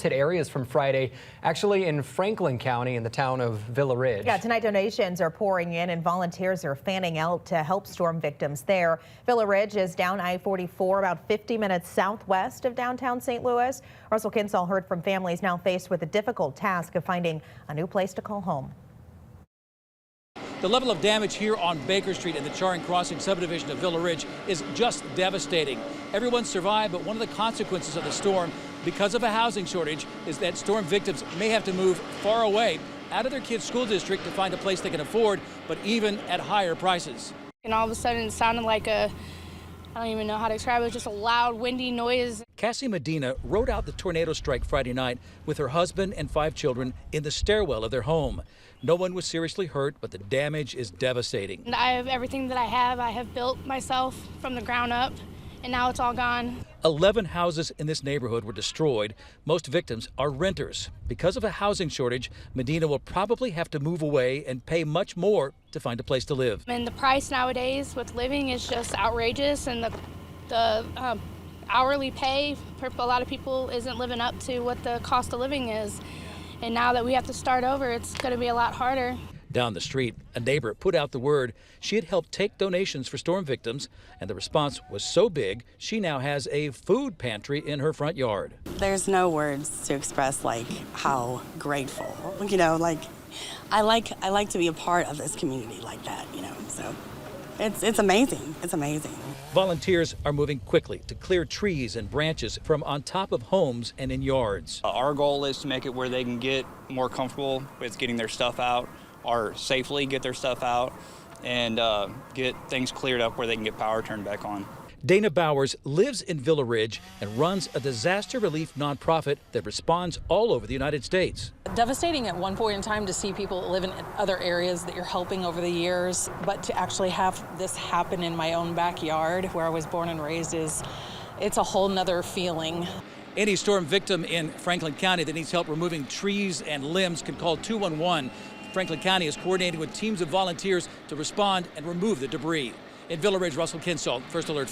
Hit areas from Friday, actually in Franklin County in the town of Villa Ridge. Yeah, tonight donations are pouring in and volunteers are fanning out to help storm victims there. Villa Ridge is down I-44, about 50 minutes southwest of downtown St. Louis. Russell Kinsall heard from families now faced with the difficult task of finding a new place to call home. The level of damage here on Baker Street in the Charing Crossing subdivision of Villa Ridge is just devastating. Everyone survived, but one of the consequences of the storm, because of a housing shortage, is that storm victims may have to move far away out of their kids' school district to find a place they can afford, but even at higher prices. And all of a sudden it sounded like I don't even know how to describe it, just a loud, windy noise. Cassie Medina rode out the tornado strike Friday night with her husband and 5 children in the stairwell of their home. No one was seriously hurt, but the damage is devastating. And I have everything that I have built myself from the ground up, and now it's all gone. 11 houses in this neighborhood were destroyed. Most victims are renters. Because of a housing shortage, Medina will probably have to move away and pay much more to find a place to live. And the price nowadays with living is just outrageous, and the hourly pay for a lot of people isn't living up to what the cost of living is. And now that we have to start over, it's going to be a lot harder. Down the street, a neighbor put out the word she had helped take donations for storm victims, and the response was so big she now has a food pantry in her front yard. There's no words to express how grateful, I like to be a part of this community like that, so it's amazing. It's amazing. Volunteers are moving quickly to clear trees and branches from on top of homes and in yards. Our goal is to make it where they can get more comfortable with getting their stuff out, or safely get their stuff out, and get things cleared up where they can get power turned back on. Dana Bowers lives in Villa Ridge and runs a disaster relief nonprofit that responds all over the United States. Devastating at one point in time to see people that live in other areas that you're helping over the years, but to actually have this happen in my own backyard where I was born and raised it's a whole nother feeling. Any storm victim in Franklin County that needs help removing trees and limbs can call 211. Franklin County is coordinating with teams of volunteers to respond and remove the debris. In Villa Ridge, Russell Kinsall, First Alert.